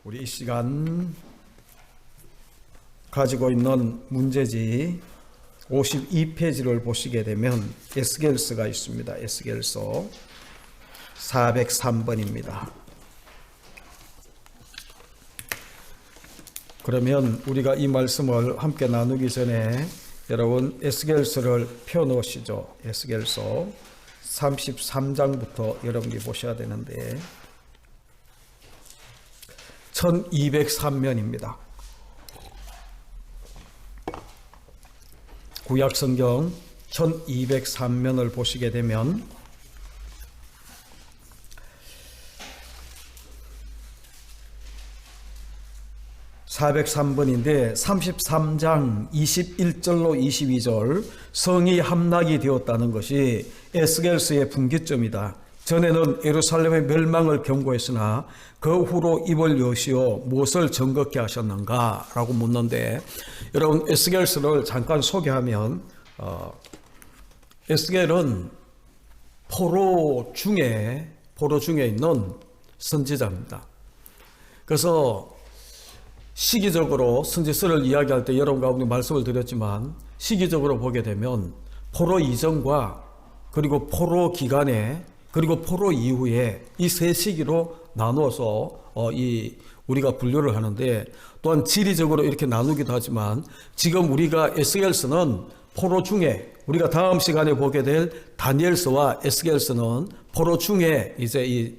우리 이 시간 가지고 있는 문제지 52페이지를 보시게 되면 에스겔서가 있습니다. 에스겔서 403번입니다. 그러면 우리가 이 말씀을 함께 나누기 전에 여러분 에스겔서를 펴놓으시죠. 에스겔서 33장부터 여러분이 보셔야 되는데 1203면입니다. 구약성경 1203면을 보시게 되면 (403번인데) 33장 21절로 22절 성이 함락이 되었다는 것이 에스겔서의 분기점이다. 전에는 예루살렘의 멸망을 경고했으나 그 후로 입을 여시어 무엇을 정확히 하셨는가? 라고 묻는데, 여러분 에스겔서를 잠깐 소개하면 에스겔은 포로 중에 있는 선지자입니다. 그래서 시기적으로 선지서를 이야기할 때 여러분 가운데 말씀을 드렸지만, 시기적으로 보게 되면 포로 이전과 그리고 포로 기간에 그리고 포로 이후에 이 세 시기로 나누어서 우리가 분류를 하는데, 또한 지리적으로 이렇게 나누기도 하지만 지금 우리가 에스겔서는 포로 중에, 우리가 다음 시간에 보게 될 다니엘서와 에스겔서는 포로 중에 이제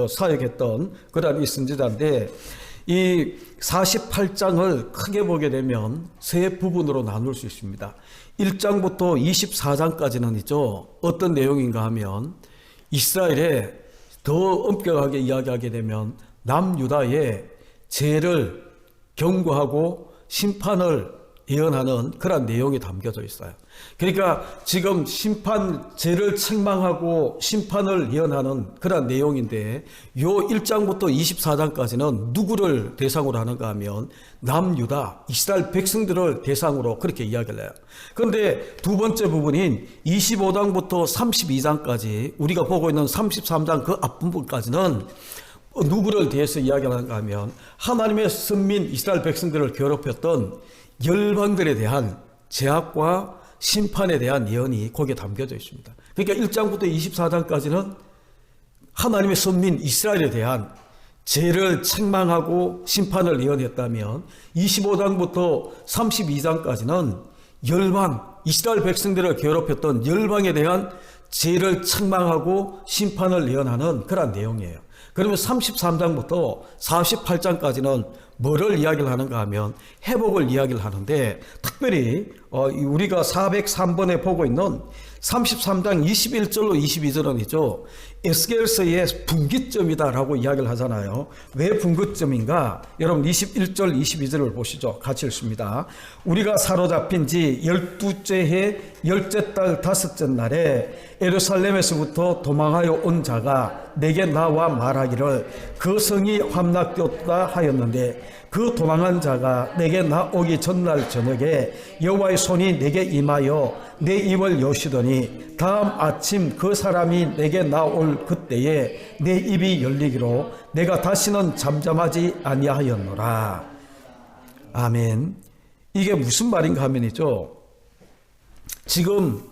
사역했던 그런 이 선지자인데, 이 48장을 크게 보게 되면 세 부분으로 나눌 수 있습니다. 1장부터 24장까지는 있죠. 어떤 내용인가 하면 이스라엘에 더 엄격하게 이야기하게 되면 남유다의 죄를 경고하고 심판을 예언하는 그런 내용이 담겨져 있어요. 그러니까 지금 죄를 책망하고 심판을 예언하는 그런 내용인데, 요 1장부터 24장까지는 누구를 대상으로 하는가 하면 남유다, 이스라엘 백성들을 대상으로 그렇게 이야기를 해요. 그런데 두 번째 부분인 25장부터 32장까지 우리가 보고 있는 33장 그 앞부분까지는 누구를 대해서 이야기하는가 하면 하나님의 선민 이스라엘 백성들을 괴롭혔던 열방들에 대한 제압과 심판에 대한 예언이 거기에 담겨져 있습니다. 그러니까 1장부터 24장까지는 하나님의 선민 이스라엘에 대한 죄를 책망하고 심판을 예언했다면, 25장부터 32장까지는 열방, 이스라엘 백성들을 괴롭혔던 열방에 대한 죄를 책망하고 심판을 예언하는 그런 내용이에요. 그러면 33장부터 48장까지는 뭐를 이야기를 하는가 하면 회복을 이야기를 하는데, 특별히 우리가 403번에 보고 있는 33장 21절로 22절은 있죠. 에스겔서의 분기점이다라고 이야기를 하잖아요. 왜 분기점인가? 여러분 21절 22절을 보시죠. 같이 읽습니다. 우리가 사로잡힌 지 12째 해 10째 달 5째 날에 예루살렘에서부터 도망하여 온 자가 내게 나와 말하기를 그 성이 함락되었다 하였는데, 그 도망한 자가 내게 나오기 전날 저녁에 여호와의 손이 내게 임하여 내 입을 여시더니, 다음 아침 그 사람이 내게 나올 그때에 내 입이 열리기로 내가 다시는 잠잠하지 아니하였노라. 아멘. 이게 무슨 말인가 하면이죠, 지금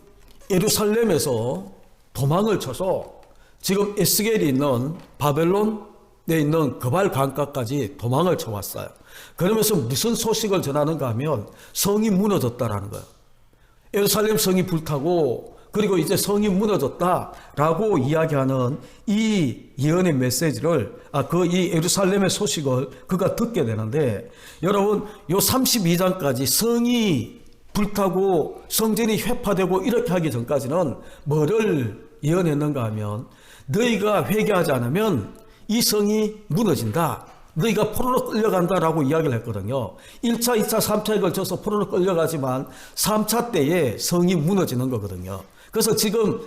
예루살렘에서 도망을 쳐서 지금 에스겔이 있는 바벨론에 있는 그발 강가까지 도망을 쳐왔어요. 그러면서 무슨 소식을 전하는가 하면 성이 무너졌다라는 거예요. 예루살렘 성이 불타고 그리고 이제 성이 무너졌다라고 이야기하는 이 예언의 메시지를, 이 예루살렘의 소식을 그가 듣게 되는데, 여러분 요 32장까지 성이 불타고 성전이 회파되고 이렇게 하기 전까지는 뭐를 예언했는가 하면, 너희가 회개하지 않으면 이 성이 무너진다, 너희가 포로로 끌려간다라고 이야기를 했거든요. 1차, 2차, 3차에 걸쳐서 포로로 끌려가지만 3차 때에 성이 무너지는 거거든요. 그래서 지금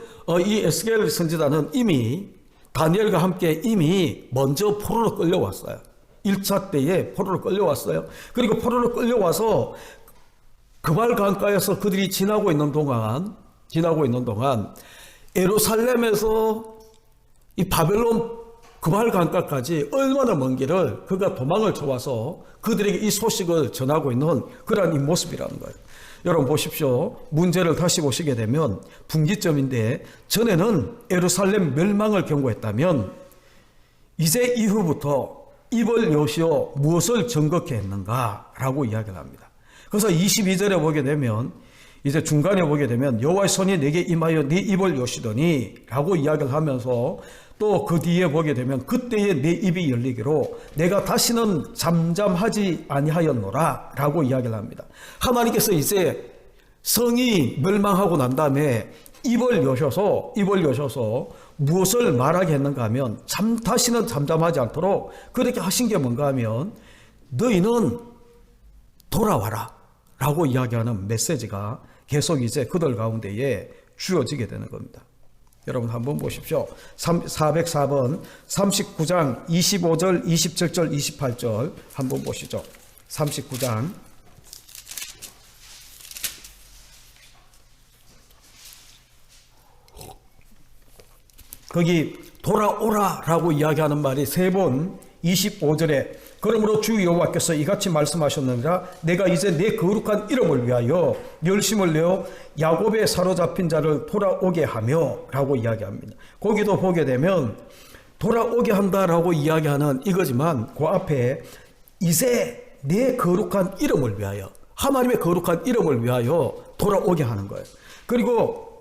이 에스겔 선지자는 이미 다니엘과 함께 이미 먼저 포로로 끌려왔어요. 1차 때에 포로로 끌려왔어요. 그리고 포로로 끌려와서 그발 강가에서 그들이 지나고 있는 동안 예루살렘에서 이 바벨론 그발 강가까지 얼마나 먼 길을 그가 도망을 쳐와서 그들에게 이 소식을 전하고 있는 그러한 이 모습이라는 거예요. 여러분 보십시오. 문제를 다시 보시게 되면 분기점인데, 전에는 예루살렘 멸망을 경고했다면 이제 이후부터 이벌 요시오 무엇을 정극해 했는가라고 이야기를 합니다. 그래서 22절에 보게 되면, 이제 중간에 보게 되면 여호와의 손이 내게 임하여 네 입을 여시더니 라고 이야기를 하면서, 또 그 뒤에 보게 되면 그때에 내 입이 열리기로 내가 다시는 잠잠하지 아니하였노라 라고 이야기를 합니다. 하나님께서 이제 성이 멸망하고 난 다음에 입을 여셔서 무엇을 말하게 했는가 하면, 다시는 잠잠하지 않도록 그렇게 하신 게 뭔가 하면, 너희는 돌아와라 라고 이야기하는 메시지가 계속 이제 그들 가운데에 주어지게 되는 겁니다. 여러분 한번 보십시오. 404번 39장 25절, 27절, 28절 한번 보시죠. 39장 거기 돌아오라라고 이야기하는 말이 세 번, 25절에 그러므로 주 여호와께서 이같이 말씀하셨느니라 내가 이제 내 거룩한 이름을 위하여 열심을 내어 야곱의 사로잡힌 자를 돌아오게 하며 라고 이야기합니다. 거기도 보게 되면 돌아오게 한다라고 이야기하는 이거지만 그 앞에 이제 내 거룩한 이름을 위하여, 하나님의 거룩한 이름을 위하여 돌아오게 하는 거예요. 그리고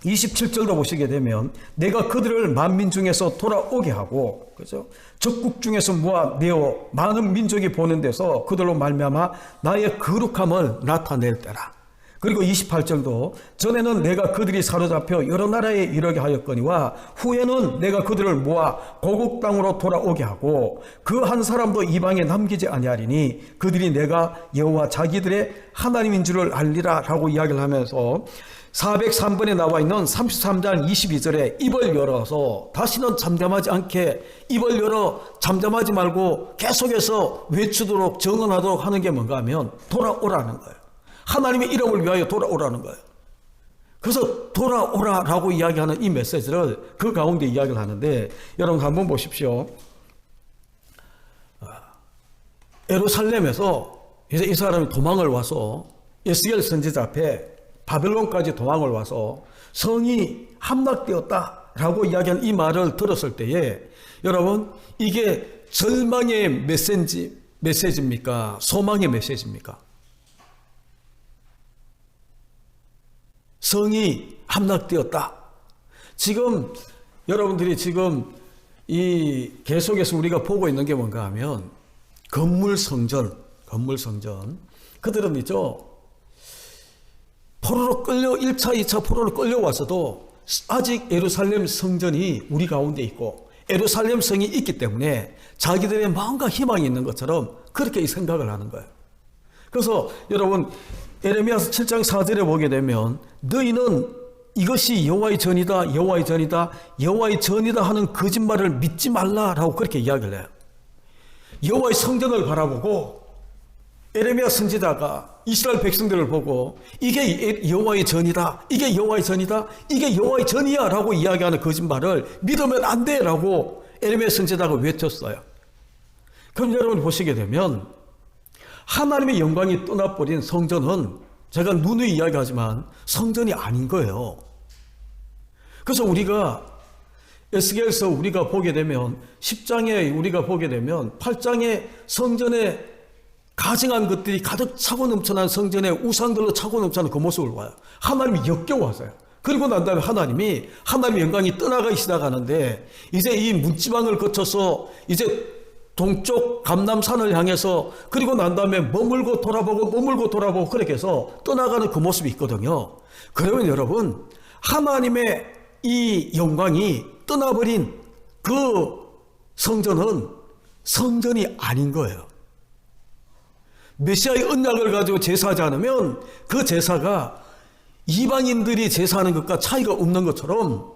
27절도 보시게 되면 내가 그들을 만민 중에서 돌아오게 하고, 그죠? 적국 중에서 모아내어 많은 민족이 보는 데서 그들로 말미암아 나의 거룩함을 나타낼 때라. 그리고 28절도 전에는 내가 그들이 사로잡혀 여러 나라에 이르게 하였거니와 후에는 내가 그들을 모아 고국 땅으로 돌아오게 하고 그 한 사람도 이방에 남기지 아니하리니 그들이 내가 여호와 자기들의 하나님인 줄을 알리라 라고 이야기를 하면서 403번에 나와 있는 33장 22절에 입을 열어서 다시는 잠잠하지 않게 입을 열어 잠잠하지 말고 계속해서 외치도록 정언하도록 하는 게 뭔가 하면 돌아오라는 거예요. 하나님의 이름을 위하여 돌아오라는 거예요. 그래서 돌아오라라고 이야기하는 이 메시지를 그 가운데 이야기를 하는데, 여러분 한번 보십시오. 예루살렘에서 이제 이 사람이 도망을 와서 에스겔 선지자 앞에 바벨론까지 도망을 와서 성이 함락되었다라고 이야기한 이 말을 들었을 때에, 여러분 이게 절망의 메시지입니까? 소망의 메시지입니까? 성이 함락되었다. 지금 여러분들이 지금 이 계속해서 우리가 보고 있는 게 뭔가 하면 건물 성전. 그들은 있죠. 포로로 1차, 2차 포로로 끌려와서도 아직 예루살렘 성전이 우리 가운데 있고 예루살렘 성이 있기 때문에 자기들의 마음과 희망이 있는 것처럼 그렇게 생각을 하는 거예요. 그래서 여러분 에레미야서 7장 4절에 보게 되면 너희는 이것이 여호와의 전이다, 여호와의 전이다, 여호와의 전이다 하는 거짓말을 믿지 말라라고 그렇게 이야기를 해요. 여호와의 성전을 바라보고 에레미야 선지자가 이스라엘 백성들을 보고 이게 여호와의 전이다, 이게 여호와의 전이다, 이게 여호와의 전이야 라고 이야기하는 거짓말을 믿으면 안 돼 라고 에레미야 선지자가 외쳤어요. 그럼 여러분 보시게 되면 하나님의 영광이 떠나버린 성전은 제가 누누이 이야기하지만 성전이 아닌 거예요. 그래서 우리가 에스겔서 우리가 보게 되면 10장에 우리가 보게 되면 8장에 성전에 가증한 것들이 가득 차고 넘쳐난 성전에 우상들로 차고 넘쳐난 그 모습을 봐요. 하나님이 역겨워하세요. 그리고 난 다음에 하나님의 영광이 떠나가기 시작하는데 이제 이 문지방을 거쳐서 이제 동쪽 감남산을 향해서 그리고 난 다음에 머물고 돌아보고 그렇게 해서 떠나가는 그 모습이 있거든요. 그러면 여러분 하나님의 이 영광이 떠나버린 그 성전은 성전이 아닌 거예요. 메시아의 언약을 가지고 제사하지 않으면 그 제사가 이방인들이 제사하는 것과 차이가 없는 것처럼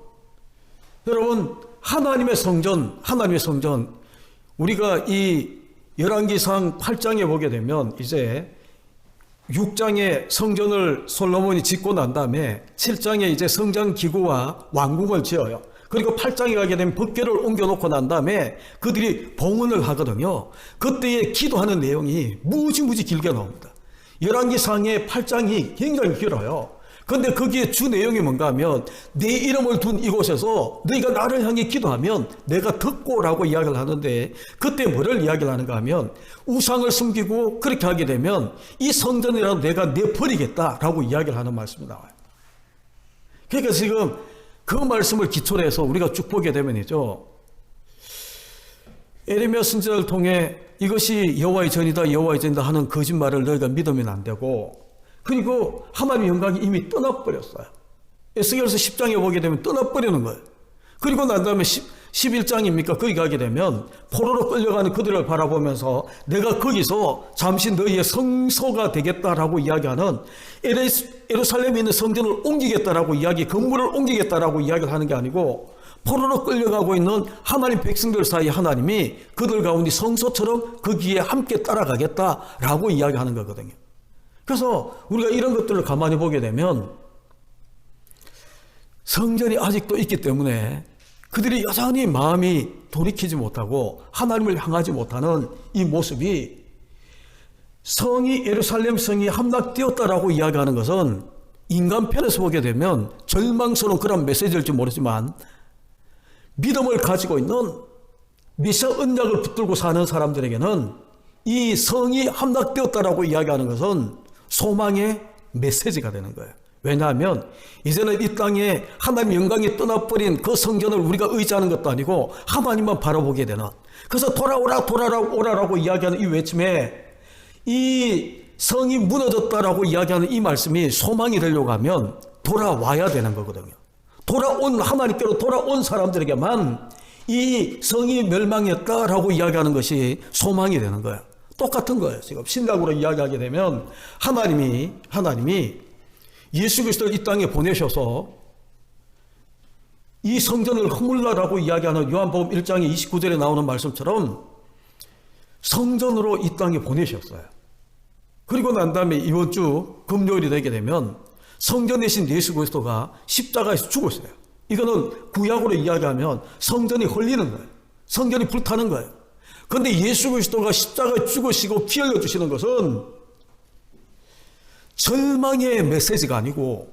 여러분 하나님의 성전 우리가 이 열왕기상 8장에 보게 되면 이제 6장에 성전을 솔로몬이 짓고 난 다음에 7장에 이제 성전 기구와 왕궁을 지어요. 그리고 8장에 가게 되면 법궤를 옮겨놓고 난 다음에 그들이 봉헌을 하거든요. 그때에 기도하는 내용이 무지무지 길게 나옵니다. 열왕기상의 8장이 굉장히 길어요. 근데 거기에 주 내용이 뭔가 하면 내 이름을 둔 이곳에서 너희가 나를 향해 기도하면 내가 듣고라고 이야기를 하는데, 그때 뭐를 이야기를 하는가 하면 우상을 숨기고 그렇게 하게 되면 이 성전이라도 내가 내버리겠다라고 이야기를 하는 말씀이 나와요. 그러니까 지금 그 말씀을 기초로 해서 우리가 쭉 보게 되면이죠, 에레미야 선지자를 통해 이것이 여호와의 전이다 여호와의 전이다 하는 거짓말을 너희가 믿으면 안 되고, 그리고 하나님의 영광이 이미 떠나버렸어요. 에스겔서 10장에 보게 되면 떠나버리는 거예요. 그리고 난 다음에 11장입니까? 거기 가게 되면 포로로 끌려가는 그들을 바라보면서 내가 거기서 잠시 너희의 성소가 되겠다라고 이야기하는 예루살렘에 있는 성전을 옮기겠다라고 건물을 옮기겠다라고 이야기를 하는 게 아니고, 포로로 끌려가고 있는 하나님 백성들 사이에 하나님이 그들 가운데 성소처럼 거기에 함께 따라가겠다라고 이야기하는 거거든요. 그래서 우리가 이런 것들을 가만히 보게 되면 성전이 아직도 있기 때문에 그들이 여전히 마음이 돌이키지 못하고 하나님을 향하지 못하는 이 모습이, 성이 예루살렘 성이 함락되었다라고 이야기하는 것은 인간편에서 보게 되면 절망스러운 그런 메시지일지 모르지만, 믿음을 가지고 있는 메시아 언약을 붙들고 사는 사람들에게는 이 성이 함락되었다라고 이야기하는 것은 소망의 메시지가 되는 거예요. 왜냐하면 이제는 이 땅에 하나님 영광이 떠나버린 그 성전을 우리가 의지하는 것도 아니고 하나님만 바라보게 되는, 그래서 돌아오라 돌아오라라고 이야기하는 이 외침에 이 성이 무너졌다라고 이야기하는 이 말씀이 소망이 되려고 하면 돌아와야 되는 거거든요. 하나님께로 돌아온 사람들에게만 이 성이 멸망했다라고 이야기하는 것이 소망이 되는 거예요. 똑같은 거예요. 지금 신약으로 이야기하게 되면 하나님이 예수 그리스도를 이 땅에 보내셔서 이 성전을 허물라라고 이야기하는 요한복음 1장의 29절에 나오는 말씀처럼 성전으로 이 땅에 보내셨어요. 그리고 난 다음에 이번 주 금요일이 되게 되면 성전 대신 예수 그리스도가 십자가에서 죽었어요. 이거는 구약으로 이야기하면 성전이 헐리는 거예요. 성전이 불타는 거예요. 그런데 예수 그리스도가 십자가에 죽으시고 피 흘려주시는 것은 절망의 메시지가 아니고,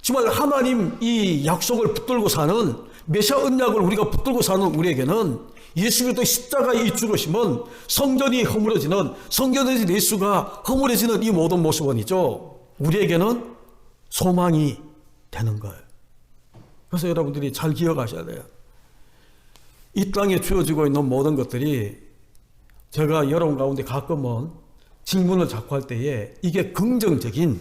정말 하나님 이 약속을 붙들고 사는 메시아 언약을 우리가 붙들고 사는 우리에게는 예수 그리스도 십자가의 이 죽으심은 성전이 허물어지는, 성전에서 예수가 허물어지는 이 모든 모습은이죠, 우리에게는 소망이 되는 거예요. 그래서 여러분들이 잘 기억하셔야 돼요. 이 땅에 주어지고 있는 모든 것들이, 제가 여러분 가운데 가끔은 질문을 자꾸 할 때에 이게 긍정적인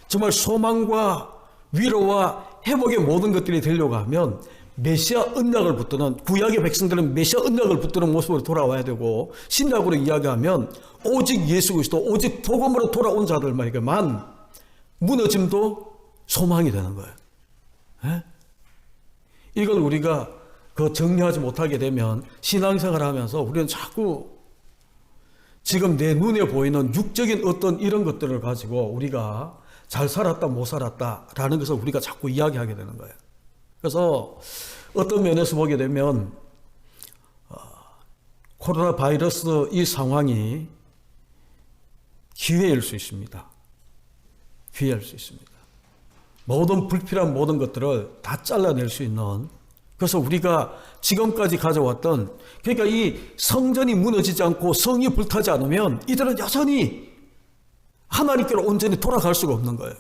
정말 소망과 위로와 회복의 모든 것들이 되려고 하면 메시아 언약을 붙드는, 구약의 백성들은 메시아 언약을 붙드는 모습으로 돌아와야 되고, 신약으로 이야기하면 오직 예수 그리스도, 오직 복음으로 돌아온 자들에게만 무너짐도 소망이 되는 거예요. 에? 이걸 우리가 정리하지 못하게 되면 신앙생활을 하면서 우리는 자꾸 지금 내 눈에 보이는 육적인 어떤 이런 것들을 가지고 우리가 잘 살았다 못 살았다라는 것을 우리가 자꾸 이야기하게 되는 거예요. 그래서 어떤 면에서 보게 되면 코로나 바이러스 이 상황이 기회일 수 있습니다. 기회일 수 있습니다. 모든 불필요한 모든 것들을 다 잘라낼 수 있는, 그래서 우리가 지금까지 가져왔던, 그러니까 이 성전이 무너지지 않고 성이 불타지 않으면 이들은 여전히 하나님께로 온전히 돌아갈 수가 없는 거예요.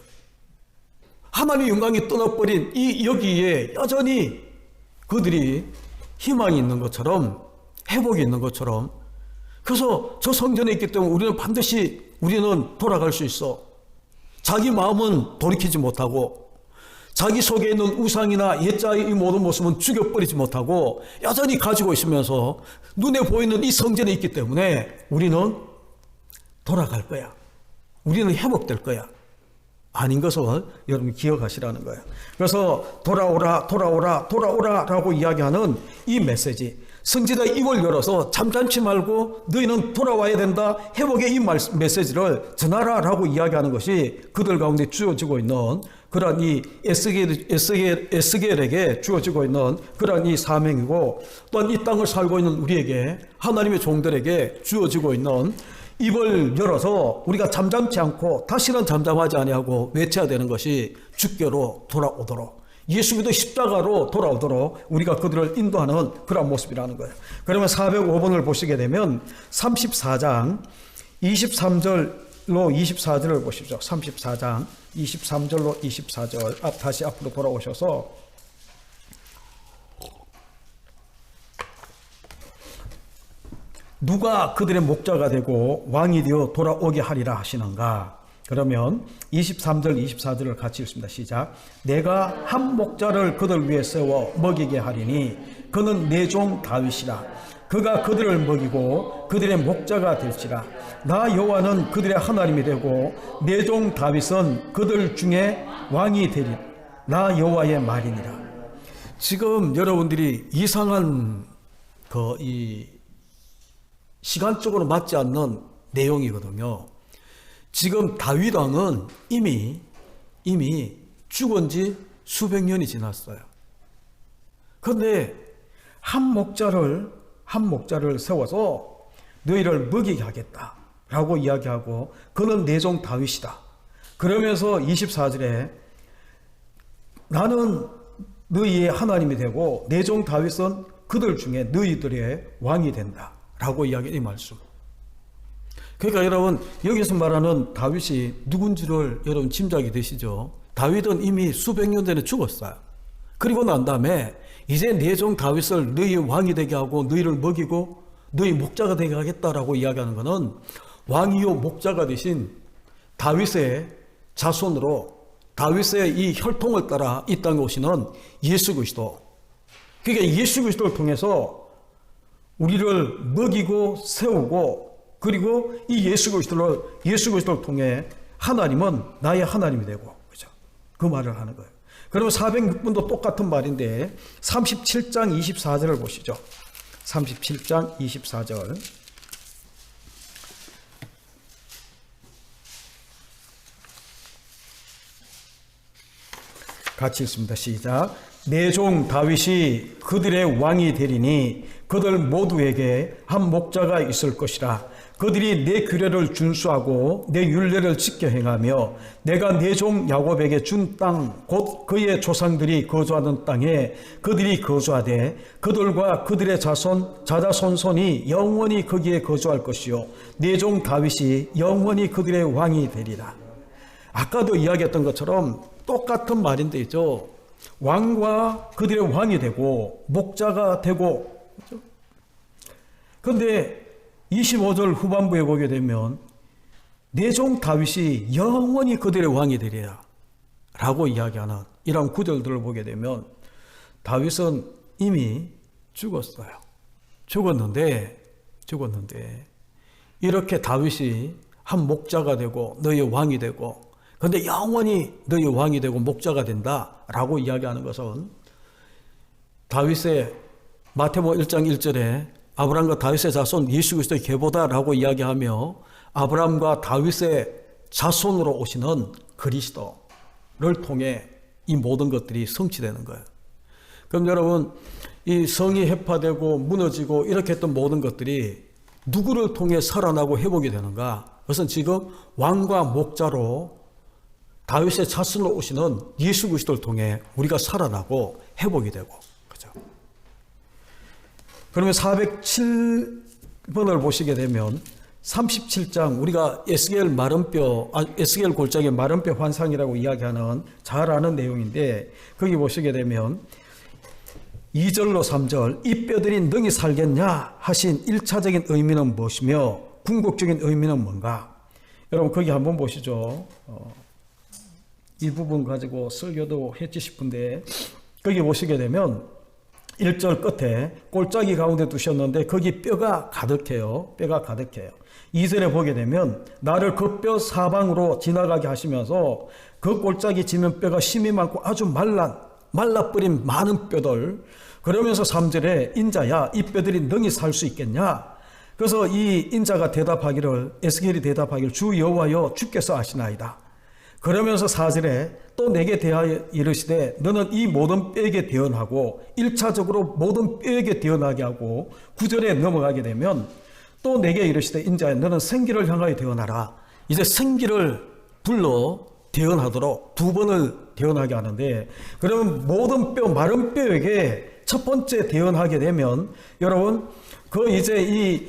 하나님의 영광이 떠나버린 여기에 여전히 그들이 희망이 있는 것처럼, 회복이 있는 것처럼, 그래서 저 성전에 있기 때문에 우리는 돌아갈 수 있어. 자기 마음은 돌이키지 못하고, 자기 속에 있는 우상이나 옛자의 이 모든 모습은 죽여버리지 못하고 여전히 가지고 있으면서 눈에 보이는 이 성전에 있기 때문에 우리는 돌아갈 거야. 우리는 회복될 거야. 아닌 것을 여러분 기억하시라는 거예요. 그래서 돌아오라라고 이야기하는 이 메시지, 선지자의 입을 열어서 잠잠치 말고 너희는 돌아와야 된다, 회복의 이 메시지를 전하라라고 이야기하는 것이 그들 가운데 주어지고 있는 그러한 이 에스겔에게 주어지고 있는 그러한 이 사명이고, 또한 이 땅을 살고 있는 우리에게, 하나님의 종들에게 주어지고 있는, 입을 열어서 우리가 잠잠치 않고 다시는 잠잠하지 아니하고 외쳐야 되는 것이 주께로 돌아오도록, 예수 그리스도 십자가로 돌아오도록 우리가 그들을 인도하는 그런 모습이라는 거예요. 그러면 405번을 보시게 되면 34장 23절로 24절을 보십시오. 34장 23절로 24절 다시 앞으로 돌아오셔서 누가 그들의 목자가 되고 왕이 되어 돌아오게 하리라 하시는가? 그러면 23절 24절을 같이 읽습니다. 시작. 내가 한 목자를 그들 위에 세워 먹이게 하리니 그는 내 종 다윗이라. 그가 그들을 먹이고 그들의 목자가 될지라. 나 여호와는 그들의 하나님이 되고 내 종 다윗은 그들 중에 왕이 되리. 나 여호와의 말이니라. 지금 여러분들이 이상한 이 시간적으로 맞지 않는 내용이거든요. 지금 다윗 왕은 이미 죽은 지 수백 년이 지났어요. 그런데 한 목자를 세워서 너희를 먹이게 하겠다라고 이야기하고, 그는 내 종 다윗이다. 그러면서 24절에 나는 너희의 하나님이 되고 내 종 다윗은 그들 중에 너희들의 왕이 된다 라고 이야기한 이 말씀. 그러니까 여러분, 여기서 말하는 다윗이 누군지를 여러분 짐작이 되시죠? 다윗은 이미 수백 년 전에 죽었어요. 그리고 난 다음에 이제 내 종 다윗을 너희의 왕이 되게 하고 너희를 먹이고 너희 목자가 되게 하겠다라고 이야기하는 것은 왕이요 목자가 되신 다윗의 자손으로, 다윗의 이 혈통을 따라 이 땅에 오시는 예수 그리스도, 그러니까 예수 그리스도를 통해서 우리를 먹이고 세우고, 그리고 이 예수 그리스도를 통해 하나님은 나의 하나님이 되고, 그죠? 그 말을 하는 거예요. 그러면 406번도 똑같은 말인데 37장 24절을 보시죠. 37장 24절. 같이 읽습니다. 시작. 내 종 다윗이 그들의 왕이 되리니 그들 모두에게 한 목자가 있을 것이라. 그들이 내 규례를 준수하고 내 율례를 지켜 행하며 내가 내 종 야곱에게 준 땅 곧 그의 조상들이 거주하던 땅에 그들이 거주하되 그들과 그들의 자자손손이 영원히 거기에 거주할 것이요 내 종 다윗이 영원히 그들의 왕이 되리라. 아까도 이야기했던 것처럼 똑같은 말인데죠. 왕과 그들의 왕이 되고 목자가 되고, 그런데 25절 후반부에 보게 되면 내 종 다윗이 영원히 그들의 왕이 되리라 라고 이야기하는 이런 구절들을 보게 되면 다윗은 이미 죽었어요. 죽었는데 이렇게 다윗이 한 목자가 되고 너희의 왕이 되고, 그런데 영원히 너희 왕이 되고 목자가 된다라고 이야기하는 것은 다윗의 마태복음 1장 1절에 아브라함과 다윗의 자손 예수 그리스도의 계보다라고 이야기하며 아브라함과 다윗의 자손으로 오시는 그리스도를 통해 이 모든 것들이 성취되는 거예요. 그럼 여러분, 이 성이 해파되고 무너지고 이렇게 했던 모든 것들이 누구를 통해 살아나고 회복이 되는가? 그것은 지금 왕과 목자로 다윗의 자손으로 오시는 예수 그리스도를 통해 우리가 살아나고 회복이 되고, 그죠? 그러면 407번을 보시게 되면 37장, 우리가 에스겔 골짜기 마른뼈 환상이라고 이야기하는 잘 아는 내용인데, 거기 보시게 되면 2절로 3절, 이 뼈들이 능히 살겠냐 하신 1차적인 의미는 무엇이며 궁극적인 의미는 뭔가? 여러분 거기 한번 보시죠. 이 부분 가지고 설교도 했지 싶은데, 거기 보시게 되면 1절 끝에 골짜기 가운데 두셨는데 거기 뼈가 가득해요. 2절에 보게 되면 나를 그 뼈 사방으로 지나가게 하시면서 그 골짜기 지면 뼈가 심이 많고 아주 말라버린 많은 뼈들. 그러면서 3절에 인자야 이 뼈들이 능히 살 수 있겠냐? 그래서 이 인자가 에스겔이 대답하기를 주 여호와여 주께서 아시나이다. 그러면서 4절에 또 내게 대하여 이르시되 너는 이 모든 뼈에게 대언하고 1차적으로 모든 뼈에게 대언하게 하고 9절에 넘어가게 되면 또 내게 이르시되 인자야 너는 생기를 향하여 대언하라. 이제 생기를 불러 대언하도록 두 번을 대언하게 하는데, 그러면 모든 뼈, 마른 뼈에게 첫 번째 대언하게 되면 여러분 그 이제 이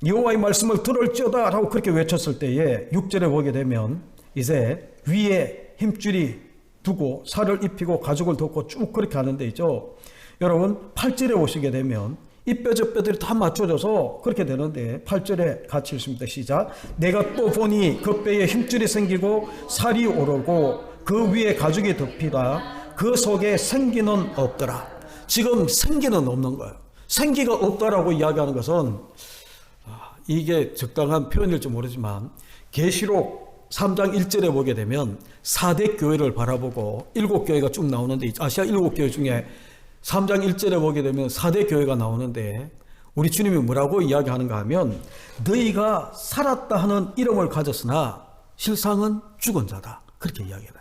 여호와의 말씀을 들을지어다 라고 그렇게 외쳤을 때에 6절에 보게 되면 이제 위에 힘줄이 두고 살을 입히고 가죽을 덮고 쭉 그렇게 하는데 있죠. 여러분 8절에 오시게 되면 이 뼈 저 뼈들이 다 맞춰져서 그렇게 되는데 8절에 같이 읽습니다. 시작. 내가 또 보니 그 뼈에 힘줄이 생기고 살이 오르고 그 위에 가죽이 덮이다. 그 속에 생기는 없더라. 지금 생기는 없는 거예요. 생기가 없다라고 이야기하는 것은 이게 적당한 표현일지 모르지만 계시록 3장 1절에 보게 되면 4대 교회를 바라보고 7교회가 쭉 나오는데 아시아 7교회 중에 3장 1절에 보게 되면 4대 교회가 나오는데 우리 주님이 뭐라고 이야기하는가 하면 너희가 살았다 하는 이름을 가졌으나 실상은 죽은 자다. 그렇게 이야기해요.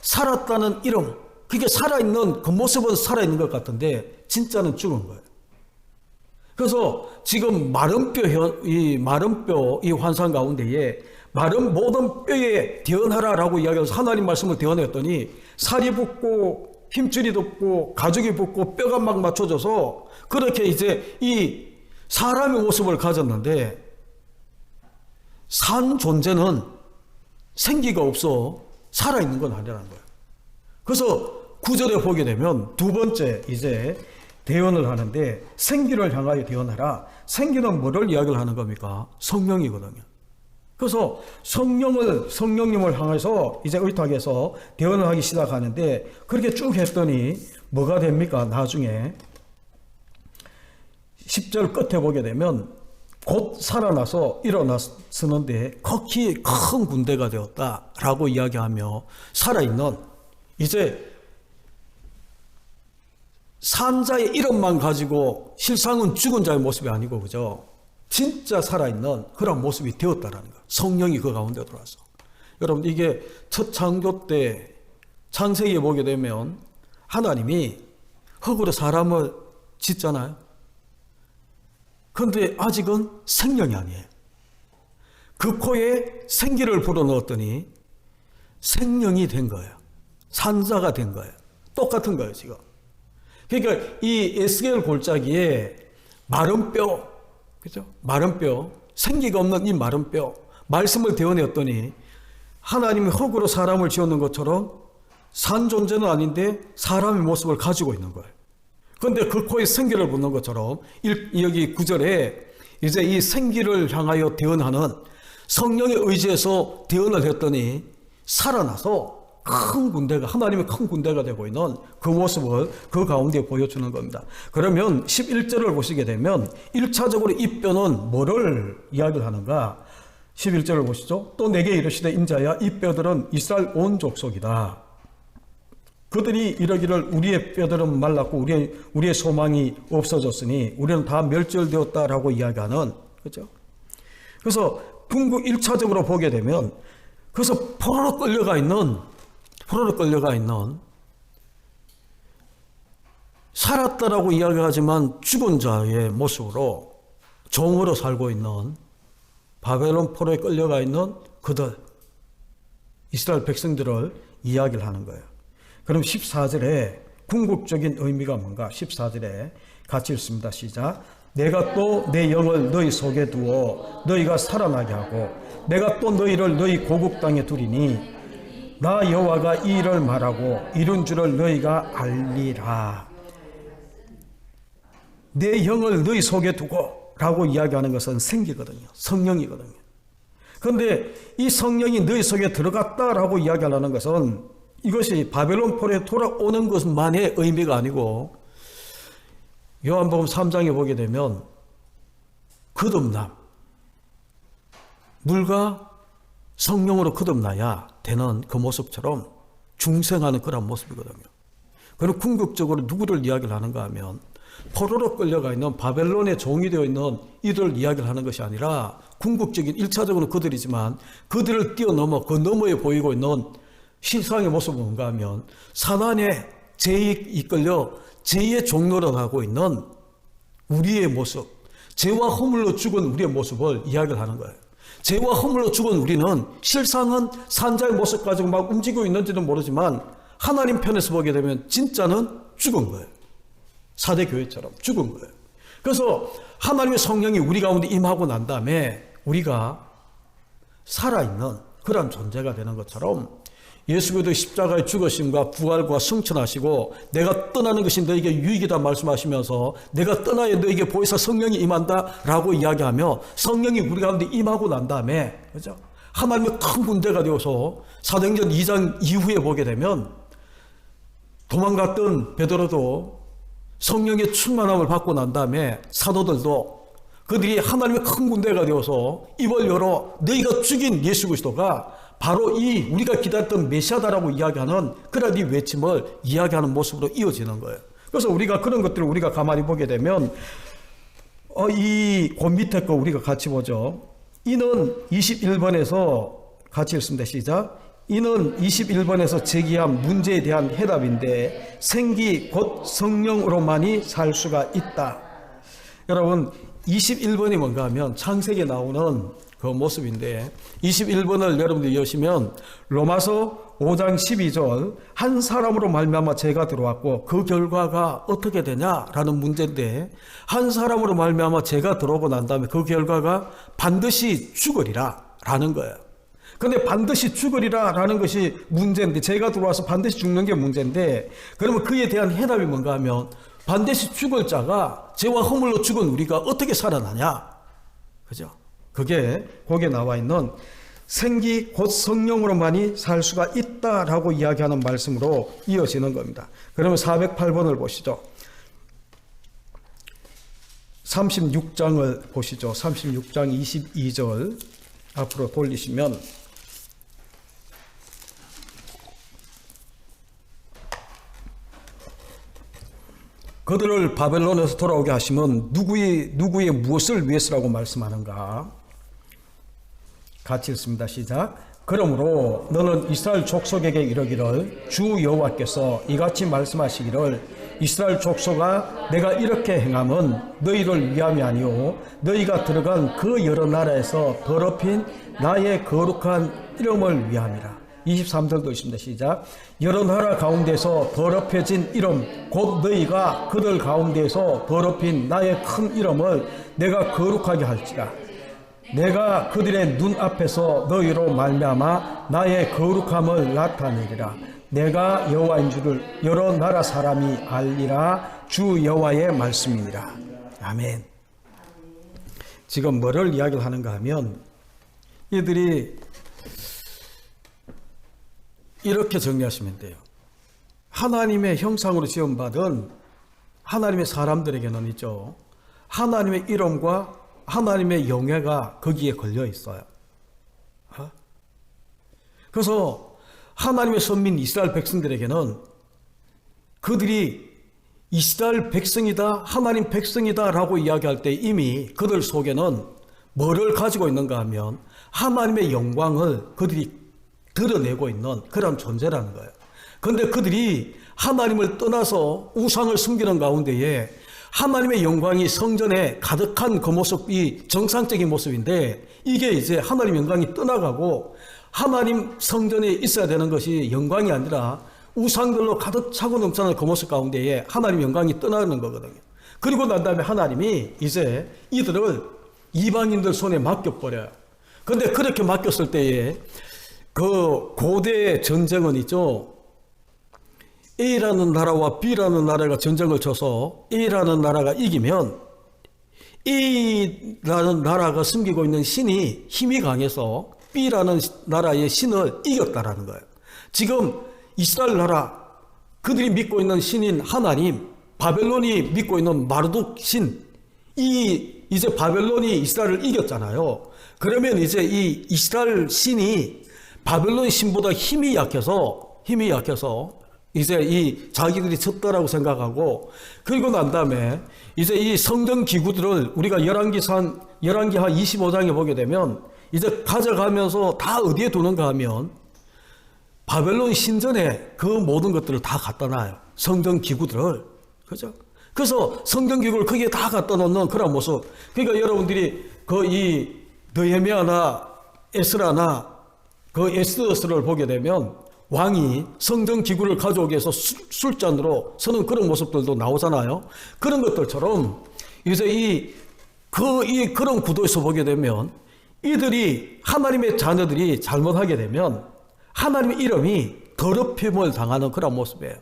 살았다는 이름, 그게 살아있는 그 모습은 살아있는 것 같은데 진짜는 죽은 거예요. 그래서 지금 마른 뼈, 이 환상 가운데에 마른 모든 뼈에 대언하라라고 이야기해서 하나님 말씀을 대언했더니 살이 붙고 힘줄이 돋고 가죽이 붙고 뼈가 막 맞춰져서 그렇게 이제 이 사람의 모습을 가졌는데 산 존재는 생기가 없어 살아있는 건 아니라는 거예요. 그래서 9절에 보게 되면 두 번째 이제 대언을 하는데 생기를 향하여 대언하라. 생기는 뭐를 이야기를 하는 겁니까? 성령이거든요. 그래서 성령님을 향해서 이제 의탁해서 대언을 하기 시작하는데 그렇게 쭉 했더니 뭐가 됩니까? 나중에 10절 끝에 보게 되면 곧 살아나서 일어났었는데 극히 큰 군대가 되었다라고 이야기하며 살아있는 이제 산자의 이름만 가지고 실상은 죽은 자의 모습이 아니고 그죠? 진짜 살아있는 그런 모습이 되었다라는 거예요. 성령이 그 가운데 들어와서. 여러분 이게 첫 창조 때 창세기에 보게 되면 하나님이 흙으로 사람을 짓잖아요. 그런데 아직은 생명이 아니에요. 그 코에 생기를 불어넣었더니 생명이 된 거예요. 산자가 된 거예요. 똑같은 거예요 지금. 그러니까 이 에스겔 골짜기에 마른 뼈, 그죠? 마른 뼈, 생기가 없는 이 마른 뼈, 말씀을 대언했더니 하나님이 흙으로 사람을 지었는 것처럼 산 존재는 아닌데 사람의 모습을 가지고 있는 거예요. 그런데 그 코에 생기를 붓는 것처럼 여기 9절에 이제 이 생기를 향하여 대언하는 성령의 의지에서 대언을 했더니 살아나서 큰 군대가 하나님의 큰 군대가 되고 있는 그 모습을 그 가운데 보여주는 겁니다. 그러면 11절을 보시게 되면 1차적으로 이 뼈는 뭐를 이야기를 하는가? 11절을 보시죠. 또 내게 이르시되 인자야 이 뼈들은 이스라엘 온 족속이다. 그들이 이러기를 우리의 뼈들은 말랐고 우리의 소망이 없어졌으니 우리는 다 멸절되었다라고 이야기하는 그죠? 그래서 궁극 1차적으로 보게 되면 그래서 포로로 끌려가 있는 살았다라고 이야기하지만 죽은 자의 모습으로 종으로 살고 있는 바벨론 포로에 끌려가 있는 그들 이스라엘 백성들을 이야기를 하는 거예요. 그럼 14절에 궁극적인 의미가 뭔가? 14절에 같이 읽습니다. 시작. 내가 또 내 영을 너희 속에 두어 너희가 살아나게 하고 내가 또 너희를 너희 고국 땅에 두리니 나 여호와가 이 일을 말하고 이룬 줄을 너희가 알리라. 내 영을 너희 속에 두고 라고 이야기하는 것은 생기거든요. 성령이거든요. 그런데 이 성령이 너희 속에 들어갔다라고 이야기하는 것은 이것이 바벨론 포로에 돌아오는 것만의 의미가 아니고 요한복음 3장에 보게 되면 거듭남, 물과 성령으로 거듭나야 되는 그 모습처럼 중생하는 그런 모습이거든요. 그럼 궁극적으로 누구를 이야기를 하는가 하면 포로로 끌려가 있는 바벨론의 종이 되어 있는 이들을 이야기를 하는 것이 아니라 궁극적인 1차적으로 그들이지만 그들을 뛰어넘어 그 너머에 보이고 있는 실상의 모습은 뭔가 하면 사단의 죄에 이끌려 죄의 종노릇 하고 있는 우리의 모습, 죄와 허물로 죽은 우리의 모습을 이야기를 하는 거예요. 죄와 허물로 죽은 우리는 실상은 산자의 모습 가지고 막 움직이고 있는지는 모르지만 하나님 편에서 보게 되면 진짜는 죽은 거예요. 사대교회처럼 죽은 거예요. 그래서 하나님의 성령이 우리 가운데 임하고 난 다음에 우리가 살아있는 그런 존재가 되는 것처럼 예수 그리스도의 십자가의 죽으심과 부활과 승천하시고 내가 떠나는 것이 너에게 유익이다 말씀하시면서 내가 떠나야 너에게 보혜사 성령이 임한다라고 이야기하며 성령이 우리 가운데 임하고 난 다음에 그죠? 하나님의 큰 군대가 되어서 사도행전 2장 이후에 보게 되면 도망갔던 베드로도 성령의 충만함을 받고 난 다음에 사도들도 그들이 하나님의 큰 군대가 되어서 입을 열어 너희가 죽인 예수 그리스도가 바로 이 우리가 기다렸던 메시아다라고 이야기하는 그런 이 외침을 이야기하는 모습으로 이어지는 거예요. 그래서 우리가 그런 것들을 우리가 가만히 보게 되면 이 그 밑에 거 우리가 같이 보죠. 이는 21번에서 같이 읽습니다. 시작. 이는 21번에서 제기한 문제에 대한 해답인데 생기 곧 성령으로만이 살 수가 있다. 여러분 21번이 뭔가 하면 창세기에 나오는 그 모습인데 21번을 여러분들이 여시면 로마서 5장 12절 한 사람으로 말미암아 죄가 들어왔고 그 결과가 어떻게 되냐라는 문제인데 한 사람으로 말미암아 죄가 들어오고 난 다음에 그 결과가 반드시 죽으리라 라는 거예요. 근데 반드시 죽으리라 라는 것이 문제인데 죄가 들어와서 반드시 죽는 게 문제인데 그러면 그에 대한 해답이 뭔가 하면 반드시 죽을 자가 죄와 허물로 죽은 우리가 어떻게 살아나냐 그죠? 그게 거기에 나와 있는 생기 곧 성령으로만이 살 수가 있다라고 이야기하는 말씀으로 이어지는 겁니다. 그러면 408번을 보시죠. 36장을 보시죠. 36장 22절 앞으로 돌리시면 그들을 바벨론에서 돌아오게 하시면 누구의 무엇을 위해서라고 말씀하는가? 같이 읽습니다. 시작. 그러므로 너는 이스라엘 족속에게 이르기를 주 여호와께서 이같이 말씀하시기를 이스라엘 족속아 내가 이렇게 행함은 너희를 위함이 아니오 너희가 들어간 그 여러 나라에서 더럽힌 나의 거룩한 이름을 위함이라. 23절도 있습니다. 시작. 여러 나라 가운데서 더럽혀진 이름 곧 너희가 그들 가운데서 더럽힌 나의 큰 이름을 내가 거룩하게 할지라. 내가 그들의 눈앞에서 너희로 말미암아 나의 거룩함을 나타내리라. 내가 여호와인 줄을 여러 나라 사람이 알리라. 주 여호와의 말씀이니라. 아멘. 지금 뭐를 이야기를 하는가 하면 이들이 이렇게 정리하시면 돼요. 하나님의 형상으로 지음받은 하나님의 사람들에게는 있죠. 하나님의 이름과 하나님의 영예가 거기에 걸려 있어요. 그래서 하나님의 선민 이스라엘 백성들에게는 그들이 이스라엘 백성이다, 하나님 백성이다 라고 이야기할 때 이미 그들 속에는 뭐를 가지고 있는가 하면 하나님의 영광을 그들이 드러내고 있는 그런 존재라는 거예요. 그런데 그들이 하나님을 떠나서 우상을 숨기는 가운데에 하나님의 영광이 성전에 가득한 그 모습이 정상적인 모습인데 이게 이제 하나님 영광이 떠나가고 하나님 성전에 있어야 되는 것이 영광이 아니라 우상들로 가득 차고 넘치는 그 모습 가운데에 하나님 영광이 떠나는 거거든요. 그리고 난 다음에 하나님이 이제 이들을 이방인들 손에 맡겨버려요. 그런데 그렇게 맡겼을 때에 그 고대 전쟁은 있죠. A라는 나라와 B라는 나라가 전쟁을 쳐서 A라는 나라가 이기면 A라는 나라가 숨기고 있는 신이 힘이 강해서 B라는 나라의 신을 이겼다라는 거예요. 지금 이스라엘 나라 그들이 믿고 있는 신인 하나님, 바벨론이 믿고 있는 마르둑 신, 이제 바벨론이 이스라엘을 이겼잖아요. 그러면 이제 이 이스라엘 신이 바벨론 신보다 힘이 약해서 이제 이 자기들이 졌다라고 생각하고 그리고 난 다음에 이제 이 성전 기구들을 우리가 열왕기 한 25장에 보게 되면 이제 가져가면서 다 어디에 두는가 하면 바벨론 신전에 그 모든 것들을 다 갖다 놔요. 성전 기구들을. 그죠? 그래서 성전 기구를 거기에 다 갖다 놓는 그런 모습. 그러니까 여러분들이 이 느헤미야나 에스라나 그 에스더스를 보게 되면 왕이 성전 기구를 가져오기 위해서 술잔으로 서는 그런 모습들도 나오잖아요. 그런 것들처럼 이제 그런 구도에서 보게 되면 이들이 하나님의 자녀들이 잘못하게 되면 하나님의 이름이 더럽힘을 당하는 그런 모습이에요.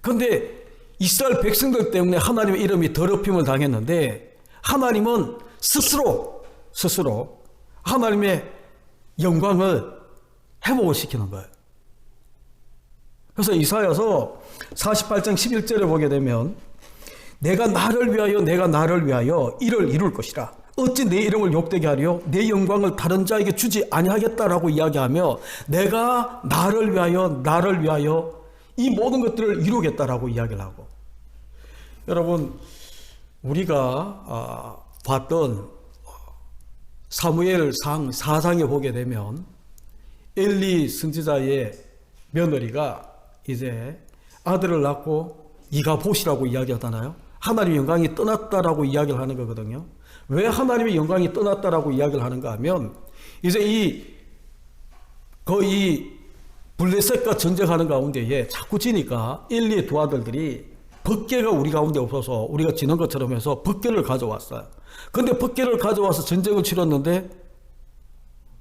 그런데 이스라엘 백성들 때문에 하나님의 이름이 더럽힘을 당했는데 하나님은 스스로 하나님의 영광을 회복을 시키는 거예요. 그래서 이사야서 48장 11절에 보게 되면 내가 나를 위하여 이를 이룰 것이라. 어찌 내 이름을 욕되게 하려? 내 영광을 다른 자에게 주지 아니하겠다라고 이야기하며 내가 나를 위하여 이 모든 것들을 이루겠다라고 이야기를 하고, 여러분 우리가 봤던 사무엘상 4장에 보게 되면 엘리 선지자의 며느리가 이제 아들을 낳고 이가봇이라고 이야기하잖아요. 하나님의 영광이 떠났다라고 이야기를 하는 거거든요. 왜 하나님의 영광이 떠났다라고 이야기를 하는가 하면 이제 거의 블레셋과 전쟁하는 가운데에 자꾸 지니까 엘리의 두 아들들이 법궤가 우리 가운데 없어서 우리가 지는 것처럼 해서 법궤를 가져왔어요. 그런데 법궤를 가져와서 전쟁을 치렀는데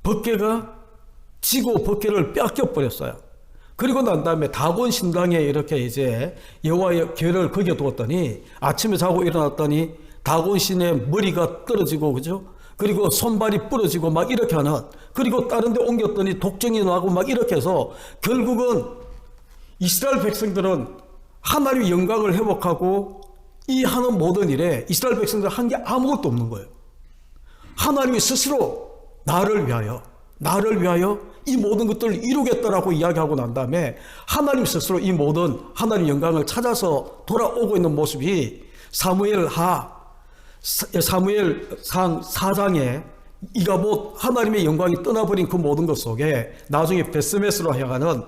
법궤가 지고 법궤를 뺏겨 버렸어요. 그리고 난 다음에 다곤 신당에 이렇게 이제 여호와의 궤를 거기에 두었더니 아침에 자고 일어났더니 다곤 신의 머리가 떨어지고, 그죠? 그리고 손발이 부러지고 막 이렇게 하는, 그리고 다른 데 옮겼더니 독정이 나고 막 이렇게 해서 결국은 이스라엘 백성들은 하나님의 영광을 회복하고 이 하는 모든 일에 이스라엘 백성들 한 게 아무것도 없는 거예요. 하나님이 스스로 나를 위하여 이 모든 것들을 이루겠다라고 이야기하고 난 다음에 하나님 스스로 이 모든 하나님의 영광을 찾아서 돌아오고 있는 모습이 사무엘상 4장에 이가봇 하나님의 영광이 떠나버린 그 모든 것 속에 나중에 베스메스로 향하는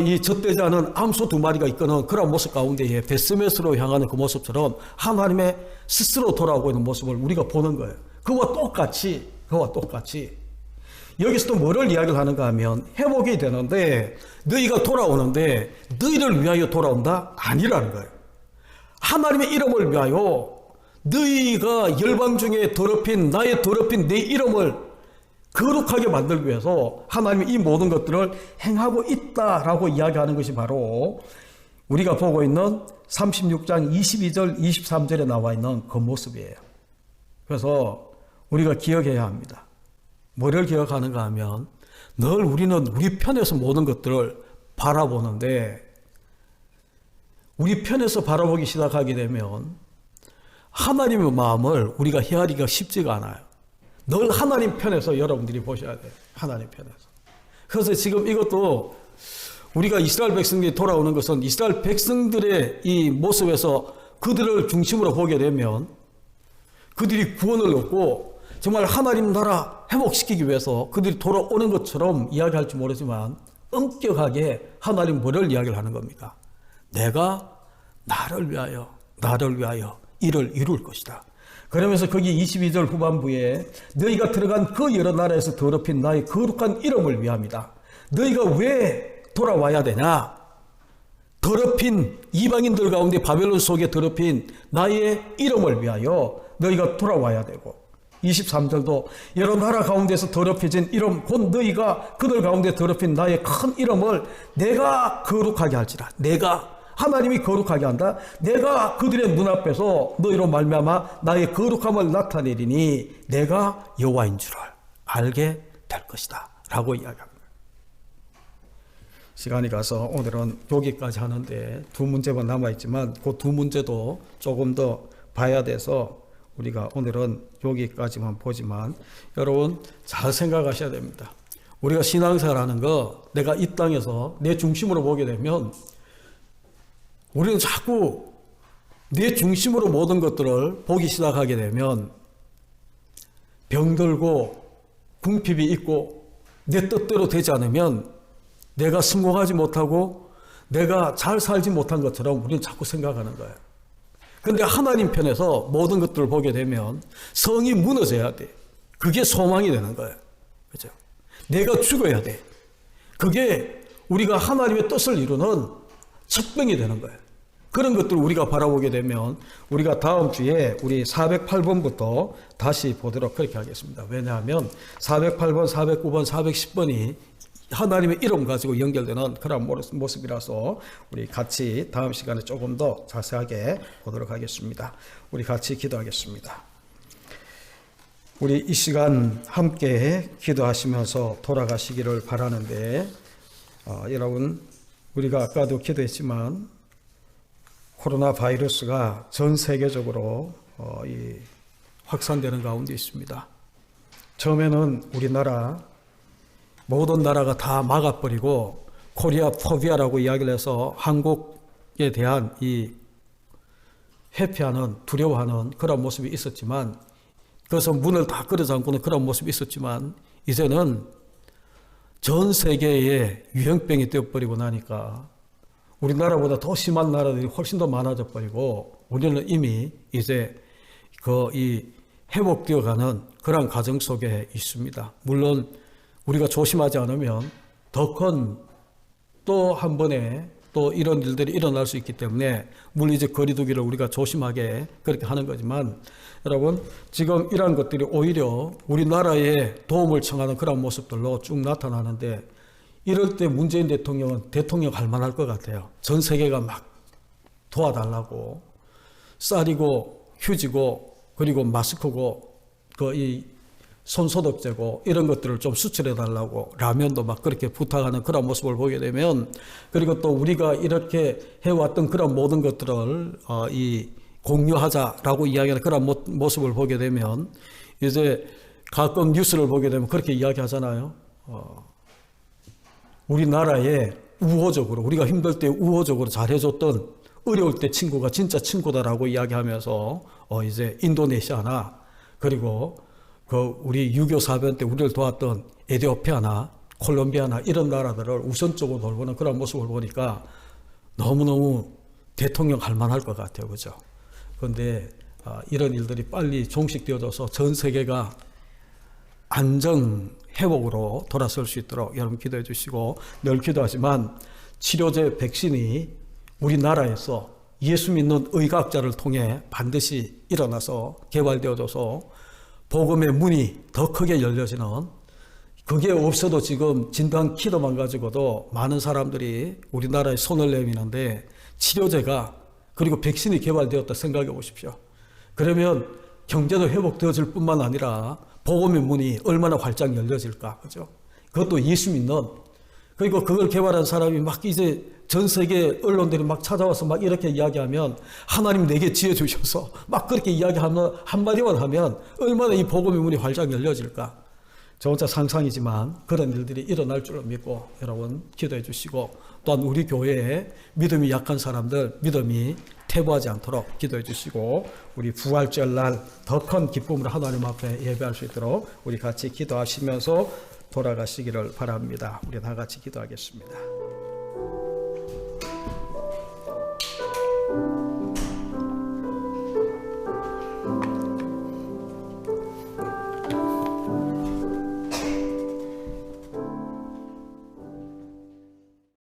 이 젖되지 않은 암소 두 마리가 이끄는 그런 모습 가운데에 베스메스로 향하는 그 모습처럼 하나님의 스스로 돌아오고 있는 모습을 우리가 보는 거예요. 그와 똑같이 여기서도 뭐를 이야기를 하는가 하면 회복이 되는데 너희가 돌아오는데 너희를 위하여 돌아온다? 아니라는 거예요. 하나님의 이름을 위하여 너희가 열방 중에 나의 더럽힌 내 이름을 거룩하게 만들기 위해서 하나님이 이 모든 것들을 행하고 있다라고 이야기하는 것이 바로 우리가 보고 있는 36장 22절 23절에 나와 있는 그 모습이에요. 그래서 우리가 기억해야 합니다. 뭐를 기억하는가 하면 늘 우리는 우리 편에서 모든 것들을 바라보는데 우리 편에서 바라보기 시작하게 되면 하나님의 마음을 우리가 헤아리기가 쉽지가 않아요. 늘 하나님 편에서 여러분들이 보셔야 돼요. 하나님 편에서. 그래서 지금 이것도 우리가 이스라엘 백성들이 돌아오는 것은 이스라엘 백성들의 이 모습에서 그들을 중심으로 보게 되면 그들이 구원을 얻고 정말 하나님 나라 회복시키기 위해서 그들이 돌아오는 것처럼 이야기할지 모르지만 엄격하게 하나님 뭐를 이야기를 하는 겁니까? 내가 나를 위하여 이를 이룰 것이다. 그러면서 거기 22절 후반부에 너희가 들어간 그 여러 나라에서 더럽힌 나의 거룩한 이름을 위함이다. 너희가 왜 돌아와야 되냐? 더럽힌 이방인들 가운데 바벨론 속에 더럽힌 나의 이름을 위하여 너희가 돌아와야 되고 23절도 여러 나라 가운데서 더럽혀진 이름 곧 너희가 그들 가운데 더럽힌 나의 큰 이름을 내가 거룩하게 할지라. 내가 하나님이 거룩하게 한다. 내가 그들의 눈앞에서 너희로 말미암아 나의 거룩함을 나타내리니 내가 여호와인 줄을 알게 될 것이다 라고 이야기합니다. 시간이 가서 오늘은 여기까지 하는데 두 문제만 남아있지만 그 두 문제도 조금 더 봐야 돼서 우리가 오늘은 여기까지만 보지만 여러분 잘 생각하셔야 됩니다. 우리가 신앙생활 하는 거 내가 이 땅에서 내 중심으로 보게 되면 우리는 자꾸 내 중심으로 모든 것들을 보기 시작하게 되면 병들고 궁핍이 있고 내 뜻대로 되지 않으면 내가 성공하지 못하고 내가 잘 살지 못한 것처럼 우리는 자꾸 생각하는 거예요. 근데 하나님 편에서 모든 것들을 보게 되면 성이 무너져야 돼. 그게 소망이 되는 거예요. 그죠? 내가 죽어야 돼. 그게 우리가 하나님의 뜻을 이루는 척병이 되는 거예요. 그런 것들을 우리가 바라보게 되면 우리가 다음 주에 우리 408번부터 다시 보도록 그렇게 하겠습니다. 왜냐하면 408번, 409번, 410번이 하나님의 이름 가지고 연결되는 그런 모습이라서 우리 같이 다음 시간에 조금 더 자세하게 보도록 하겠습니다. 우리 같이 기도하겠습니다. 우리 이 시간 함께 기도하시면서 돌아가시기를 바라는데 여러분 우리가 아까도 기도했지만 코로나 바이러스가 전 세계적으로 확산되는 가운데 있습니다. 처음에는 우리나라 모든 나라가 다 막아버리고 코리아 포비아라고 이야기를 해서 한국에 대한 이 회피하는 두려워하는 그런 모습이 있었지만 그래서 문을 다 끌어잠그는 그런 모습이 있었지만 이제는 전 세계에 유행병이 되어버리고 나니까 우리나라보다 더 심한 나라들이 훨씬 더 많아져 버리고 우리는 이미 이제 이 회복되어가는 그런 과정 속에 있습니다. 물론 우리가 조심하지 않으면 더 큰 또 한 번에 또 이런 일들이 일어날 수 있기 때문에 물리적 거리두기를 우리가 조심하게 그렇게 하는 거지만 여러분 지금 이러한 것들이 오히려 우리나라에 도움을 청하는 그런 모습들로 쭉 나타나는데 이럴 때 문재인 대통령은 대통령 할 만할 것 같아요. 전 세계가 막 도와달라고 쌀이고 휴지고 그리고 마스크고 이 손소독제고 이런 것들을 좀 수출해달라고 라면도 막 그렇게 부탁하는 그런 모습을 보게 되면 그리고 또 우리가 이렇게 해왔던 그런 모든 것들을 공유하자라고 이야기하는 그런 모습을 보게 되면 이제 가끔 뉴스를 보게 되면 그렇게 이야기하잖아요. 우리나라에 우호적으로 우리가 힘들 때 우호적으로 잘해줬던 어려울 때 친구가 진짜 친구다라고 이야기하면서 이제 인도네시아나 그리고 우리 유교 사변 때 우리를 도왔던 에티오피아나 콜롬비아나 이런 나라들을 우선적으로 돌보는 그런 모습을 보니까 너무너무 대통령 할 만할 것 같아요. 그죠? 그런데 이런 일들이 빨리 종식되어져서 전 세계가 안정 회복으로 돌아설 수 있도록 여러분 기도해 주시고 늘 기도하지만 치료제 백신이 우리나라에서 예수 믿는 의학자를 통해 반드시 일어나서 개발되어져서 복음의 문이 더 크게 열려지는 그게 없어도 지금 진단 키트만 가지고도 많은 사람들이 우리나라에 손을 내미는데 치료제가 그리고 백신이 개발되었다 생각해 보십시오. 그러면 경제도 회복되어질 뿐만 아니라 복음의 문이 얼마나 활짝 열려질까, 그죠? 그것도 예수 믿는 그리고 그걸 개발한 사람이 막 이제 전 세계 언론들이 막 찾아와서 막 이렇게 이야기하면 하나님 내게 지혜 주셔서 막 그렇게 이야기하면 한마디만 하면 얼마나 이 복음의 문이 활짝 열려질까. 저 혼자 상상이지만 그런 일들이 일어날 줄을 믿고 여러분 기도해 주시고 또한 우리 교회에 믿음이 약한 사람들 믿음이 퇴보하지 않도록 기도해 주시고 우리 부활절날 더 큰 기쁨으로 하나님 앞에 예배할 수 있도록 우리 같이 기도하시면서 돌아가시기를 바랍니다. 우리 다 같이 기도하겠습니다.